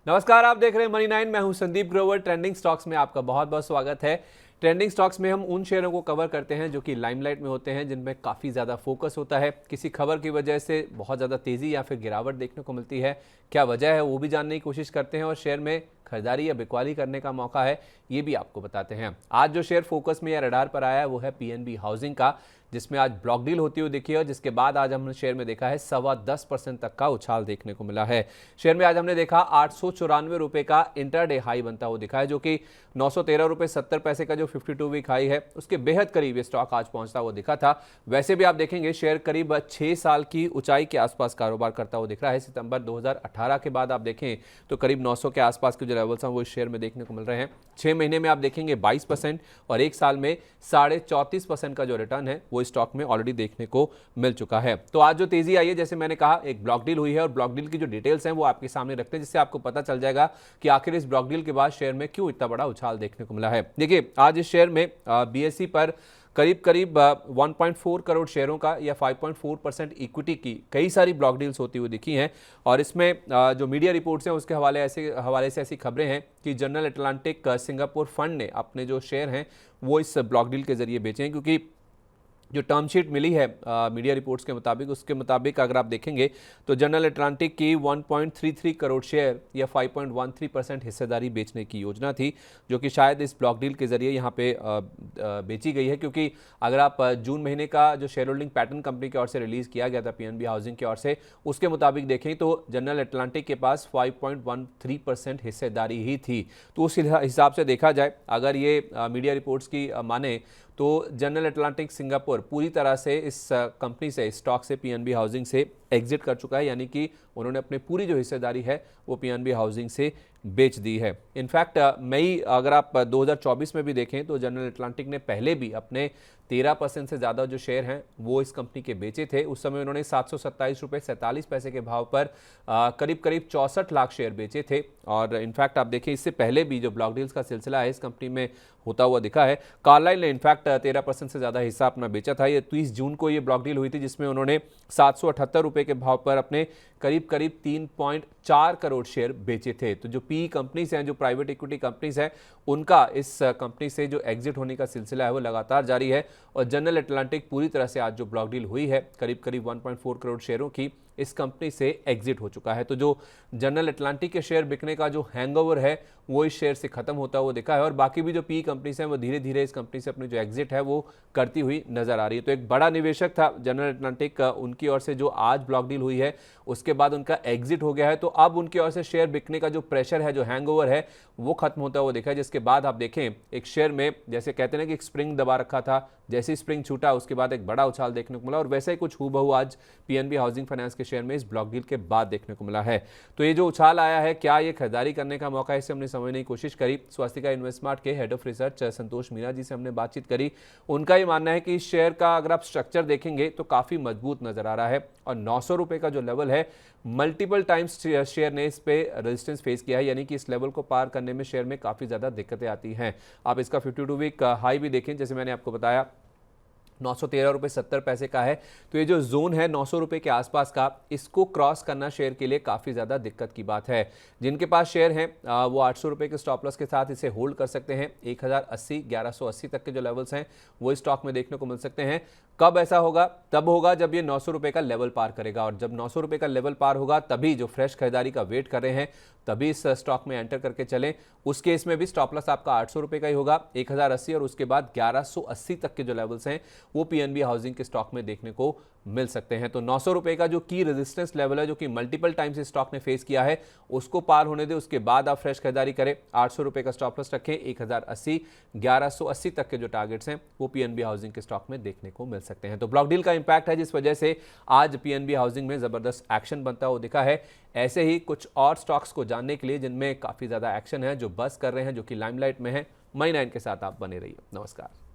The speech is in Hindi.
नमस्कार, आप देख रहे हैं मनी 9। मैं हूं संदीप ग्रोवर। ट्रेंडिंग स्टॉक्स में आपका बहुत बहुत स्वागत है। ट्रेंडिंग स्टॉक्स में हम उन शेयरों को कवर करते हैं जो कि लाइमलाइट में होते हैं, जिनमें काफ़ी ज़्यादा फोकस होता है। किसी खबर की वजह से बहुत ज़्यादा तेज़ी या फिर गिरावट देखने को मिलती है, क्या वजह है वो भी जानने की कोशिश करते हैं और शेयर में खरीदारी या बिकवाली करने का मौका है ये भी आपको बताते हैं। आज जो शेयर फोकस में या रडार पर आया है वो है पीएनबी हाउसिंग का, जिसमें आज ब्लॉक डील होती हुई दिखी है और जिसके बाद आज हमने शेयर में देखा है 10.25% तक का उछाल देखने को मिला है। शेयर में आज हमने देखा 894 रुपए का इंटरडे हाई बनता हुआ दिखा है, जो कि 913 रुपए 70 पैसे का जो 52 वीक हाई है उसके बेहद करीब ये स्टॉक आज पहुंचता हुआ दिखा था। वैसे भी आप देखेंगे शेयर करीब 6 साल की ऊंचाई के आसपास कारोबार करता हुआ दिख रहा है। सितंबर 2018 के बाद आप देखें तो करीब 900 के आसपास के जो लेवल्स हैं वो इस शेयर में देखने को मिल रहे हैं। 6 महीने में आप देखेंगे 22% और 1 साल में 34.5% का जो रिटर्न है वो स्टॉक में ऑलरेडी देखने को मिल चुका है। तो आज जो तेजी आई है, जैसे मैंने कहा, एक ब्लॉक डील हुई है और ब्लॉक डील की जो डिटेल्स हैं वो आपके सामने रखते हैं, जिससे आपको पता चल जाएगा कि आखिर इस ब्लॉक डील के बाद शेयर में क्यों इतना बड़ा उछाल देखने को मिला है। देखिए, आज इस शेयर में बीएसई पर करीब 1.4 करोड़ शेयरों का या 5.4% इक्विटी की कई सारी ब्लॉक डील्स होती हुई दिखी हैं। और इसमें जो मीडिया रिपोर्ट्स हैं उसके हवाले से ऐसी खबरें हैं कि जनरल अटलांटिक सिंगापुर फंड ने अपने जो शेयर हैं वो इस ब्लॉक डील के जरिए बेचे हैं, क्योंकि जो टर्म शीट मिली है मीडिया रिपोर्ट्स के मुताबिक, उसके मुताबिक अगर आप देखेंगे तो जनरल अटलांटिक की 1.33 करोड़ शेयर या 5.13% हिस्सेदारी बेचने की योजना थी, जो कि शायद इस ब्लॉक डील के जरिए यहाँ पे बेची गई है। क्योंकि अगर आप जून महीने का जो शेयर होल्डिंग पैटर्न कंपनी की ओर से रिलीज़ किया गया था पीएनबी हाउसिंग की ओर से, उसके मुताबिक देखें तो जनरल अटलांटिक के पास 5.13% हिस्सेदारी ही थी। तो उस हिसाब से देखा जाए, अगर ये मीडिया रिपोर्ट्स की माने तो जनरल अटलांटिक सिंगापुर पूरी तरह से इस कंपनी से, इस स्टॉक से, पीएनबी हाउसिंग से एग्जिट कर चुका है, यानी कि उन्होंने अपनी पूरी जो हिस्सेदारी है वो पीएनबी हाउसिंग से बेच दी है। इनफैक्ट मई अगर आप 2024 में भी देखें तो जनरल अटलांटिक ने पहले भी अपने 13% से ज़्यादा जो शेयर हैं वो इस कंपनी के बेचे थे। उस समय उन्होंने 727 रुपये 47 पैसे के भाव पर करीब 64 लाख शेयर बेचे थे। और इनफैक्ट आप देखें, इससे पहले भी जो ब्लॉक डील्स का सिलसिला है इस कंपनी में होता हुआ दिखा है। कार्लाइल ने इनफैक्ट 13% से ज़्यादा हिस्सा अपना बेचा था। ये 30 जून को ये ब्लॉक डील हुई थी, जिसमें उन्होंने 778 रुपये के भाव पर अपने करीब 3.4 करोड़ शेयर बेचे थे। तो जो पी कंपनीज हैं, जो प्राइवेट इक्विटी कंपनीज हैं, उनका इस कंपनी से जो एग्जिट होने का सिलसिला है वो लगातार जारी है। और जनरल अटलांटिक पूरी तरह से आज जो ब्लॉक डील हुई है करीब 1.4 करोड़ शेयरों की, इस कंपनी से एग्जिट हो चुका है। तो जो जनरल अटलांटिक के शेयर बिकने का जो हैंगओवर है वो इस शेयर से खत्म होता हुआ दिखा है। और बाकी भी जो पी कंपनीज हैं वो धीरे धीरे इस कंपनी से अपनी जो एग्जिट है वो करती हुई नजर आ रही है। तो एक बड़ा निवेशक था जनरल अटलांटिक, उनकी ओर से जो आज ब्लॉक डील हुई है उसके बाद उनका एग्जिट हो गया है। तो अब उनकी ओर से शेयर बिकने का जो प्रेशर है, जो हैंगओवर है, वो खत्म होता हुआ दिखा है। जिसके बाद आप देखें, एक शेयर में जैसे कहते हैं ना कि एक स्प्रिंग दबा रखा था, जैसे स्प्रिंग छूटा उसके बाद एक बड़ा उछाल देखने को मिला। और वैसे ही कुछ हूबहू आज पीएनबी हाउसिंग फाइनेंस के शेयर में इस ब्लॉक डील के बाद देखने को मिला है। तो ये जो उछाल आया है, क्या ये खरीदारी करने का मौका है, इसे हमने समझने की कोशिश करी। स्वास्तिका इन्वेस्टमार्ट के हेड ऑफ रिसर्च संतोष मीणा जी से हमने बातचीत करी। उनका ये मानना है कि इस शेयर का अगर आप स्ट्रक्चर देखेंगे तो काफी मजबूत नजर आ रहा है। और 900 रुपए का जो लेवल है, मल्टीपल टाइम्स शेयर ने इस पे रेजिस्टेंस फेस किया है, यानी कि इस लेवल को पार करने में शेयर में काफी ज्यादा दिक्कतें आती हैं। आप इसका 52 वीक हाई भी देखें, जैसे मैंने आपको बताया 913 रुपये 70 पैसे का है। तो ये जो जोन है 900 रुपये के आसपास का, इसको क्रॉस करना शेयर के लिए काफ़ी ज़्यादा दिक्कत की बात है। जिनके पास शेयर हैं वो 800 रुपये के स्टॉप लॉस के साथ इसे होल्ड कर सकते हैं। 1080 1180 तक के जो लेवल्स हैं वो स्टॉक में देखने को मिल सकते हैं। कब ऐसा होगा? तब होगा जब ये 900 रुपये का लेवल पार करेगा। और जब 900 रुपये का लेवल पार होगा तभी जो फ्रेश खरीदारी का वेट कर रहे हैं तभी इस स्टॉक में एंटर करके चलें। उस केस में भी स्टॉप लॉस आपका 800 रुपये का ही होगा, 1080 और उसके बाद 1180 तक के जो लेवल्स हैं वो पीएनबी हाउसिंग के स्टॉक में देखने को मिल सकते हैं। तो 900 रुपये का जो की रेजिस्टेंस लेवल है, जो कि मल्टीपल टाइम्स स्टॉक ने फेस किया है, उसको पार होने दे, उसके बाद आप फ्रेश खरीदारी करें। 800 रुपये का स्टॉप लॉस रखें, 1080 1180 तक के जो टारगेट्स हैं वो पीएनबी हाउसिंग के स्टॉक में देखने को मिल सकते हैं। तो ब्लॉक डील का इंपैक्ट है, जिस वजह से आज पीएनबी हाउसिंग में जबरदस्त एक्शन बनता हुआ दिखा है। ऐसे ही कुछ और स्टॉक्स को जानने के लिए जिनमें काफी ज्यादा एक्शन है, जो बस कर रहे हैं, जो कि लाइमलाइट में है, मनी 9 के साथ आप बने रहिए। नमस्कार।